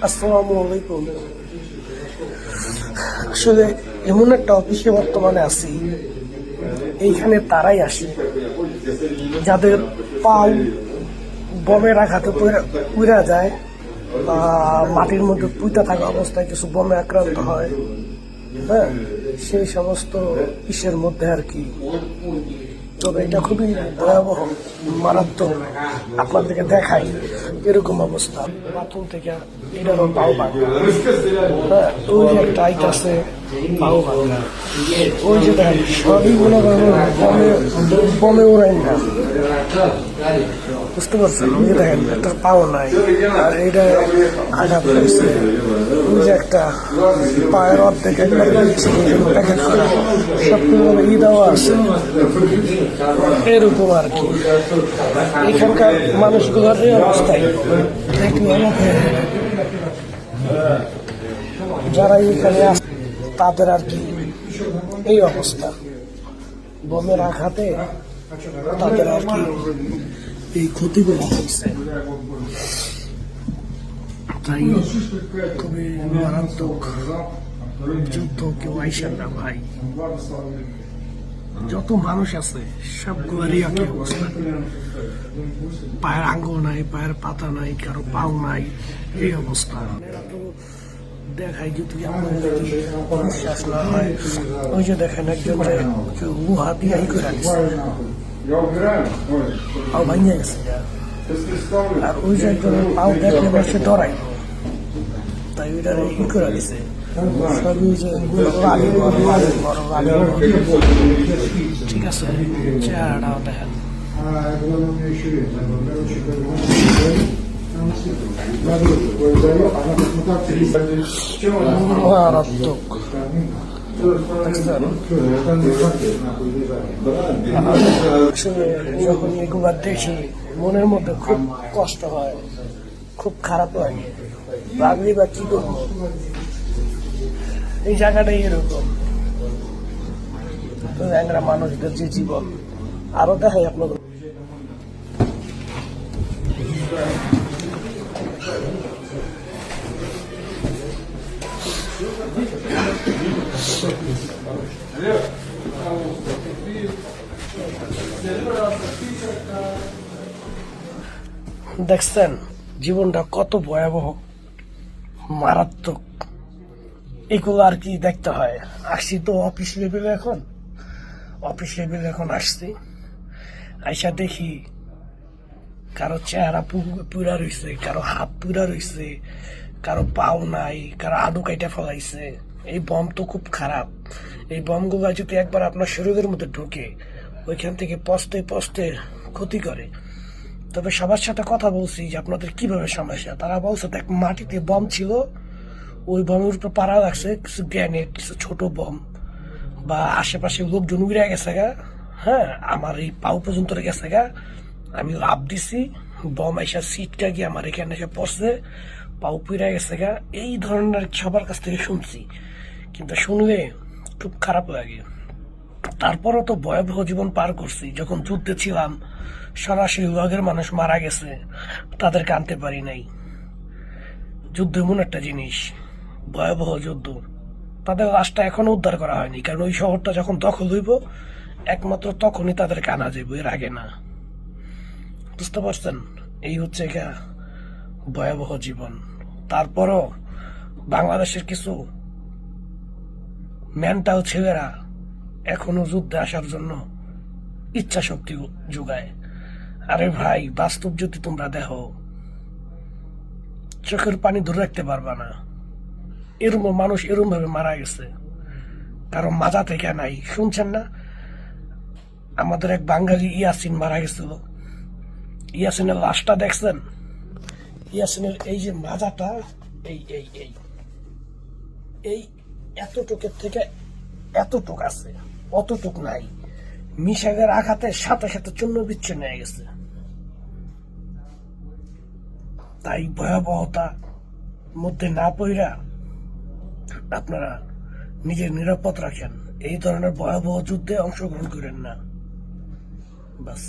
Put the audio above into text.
আসসালামু আলাইকুম। আসলে এমন একটা অফিসে বর্তমানে আছি, এইখানে তারাই আসে যাদের পাও বমের আঘাতে পুড়া যায় বা মাটির মধ্যে পুঁতা থাকা অবস্থায় কিছু বমে আক্রান্ত হয়। হ্যাঁ, সেই সমস্ত ইসের মধ্যে আর কি। তবে এটা খুবই ভয়াবহ, মারাত্মক। আপনাদেরকে দেখাই এরকম অবস্থা। বাথরুম থেকে এটারও পাও ভাঙা। হ্যাঁ, ওই যে একটা আইট আছে, পাও ভাঙা। ওই যে দেখেন সবই মনে করেন বমে উড়াই না, বুঝতে পারছেন? ওই যে দেখেন একটা পাও নাই, আর এটা আঘাত হয়েছে। ওই যে একটা পায়ের অর্ধেক একবারে প্যাকেট করা, সব ই দেওয়া আছে। এরকম আর কি এখানকার মানুষগুলোর এই অবস্থায় দেখলে অবাক হয়ে যাবে। যারা এখানে আসে তাদের আর কি এই অবস্থা, বমের আঘাতে তাদের আর কি এই ক্ষতিগুলো হচ্ছে। তাই খুবই মারাত্মক যুদ্ধ। কেউ আইসেন না ভাই, যত মানুষ আছে সবগুলোরই একই অবস্থা। পায়ের আঙ্গুল নাই, পায়ের পাতা নাই, কারো পাও নাই, এই অবস্থা। দেখাই যদি আপনাদের বিশ্বাস না হয়, ওই যে দেখেন একজন লোহা দিয়ে ই করে পাও ভাঙিয়ে গেছে, আর ওই যে একজনের পাও দেখলে সে ডরাই, তাই ওইটারে ই করে দিছে। ঠিক আছে, চেহারাটাও দেখেন। মারাত্মক। যখন এগুলা দেখি মনের মধ্যে খুব কষ্ট হয়, খুব খারাপ লাগে। ভাবলি বা কি করবো, এই জায়গাটাই এরকম। মানুষদের যে জীবন, আরো দেখাই আপনাদের। দেখছেন জীবনটা কত ভয়াবহ, মারাত্মক। এগুলো আর কি দেখতে হয়। আসছি তো অফিস লেভেলে, এখন আসছি, আইসা দেখি কারো চেহারা পুরা রয়েছে, কারো হাত পুরা রয়েছে, কারো পাও নাই, কারো আডু কাইটা ফলাইছে। এই বম তো খুব খারাপ। এই বমগুলো যদি একবার আপনার শরীরের মধ্যে ঢুকে, ওইখান থেকে পচতে পচতে ক্ষতি করে। তবে সবার সাথে কথা বলছি যে আপনাদের কিভাবে সমস্যা, তারা বলছে দেখ মাটিতে বম ছিল, ওই বমের উপর পাড়া লাগছে কিছু গ্রেনেড, কিছু ছোট বম, বা আশেপাশে লোকজন উড়ে গেছে গা। হ্যাঁ, আমার এই পাও পর্যন্ত গেছে গা, আমি লাভ দিছি, বম আইসা সিটটা গিয়ে আমার এখানে এসে পড়ছে, পাও পুড়ে গেছে গা। এই ধরনের সবার কাছ থেকে শুনছি, কিন্তু শুনলে খুব খারাপ লাগে। তারপরও তো ভয়াবহ জীবন পার করছি। যখন যুদ্ধে ছিলাম, সরাসরি লগের মানুষ মারা গেছে, তাদেরকে আনতে পারি নাই। যুদ্ধ এমন একটা জিনিস, ভয়াবহ যুদ্ধ। তাদের লাশটা এখনো উদ্ধার করা হয়নি, কারণ ওই শহরটা যখন দখল হইব একমাত্র তখনই তাদেরকে আনা যাইব, এর আগে না। বুঝতে পারছেন? এই হচ্ছে ভয়াবহ জীবন। তারপরও বাংলাদেশের কিছু মেন্টাল ছেলেরা এখনো যুদ্ধে আসার জন্য ইচ্ছা শক্তি যোগায়। আরে ভাই, বাস্তব যদি তোমরা দেখো, চোখের পানি ধরে রাখতে পারবা না। এরম মানুষ এরম ভাবে মারা গেছে, কারো মাজা থেকে নাই। শুনছেন না, আমাদের এক বাঙালি ইয়াসিন মারা গেছিল। ইয়াসিনের লাশটা দেখছেন? ইয়াসিনের এই যে মাজাটা, এই এই এই এই এতটুকের থেকে এতটুক আছে, অতটুক নাই। মিশাগের আঘাতে সাথে সাথে চূর্ণ বিচ্ছিন্ন হয়ে গেছে। তাই ভয়াবহতা মধ্যে না পইরা আপনারা নিজের নিরাপদ রাখেন। এই ধরনের ভয়াবহ যুদ্ধে অংশগ্রহণ করেন না, বাস।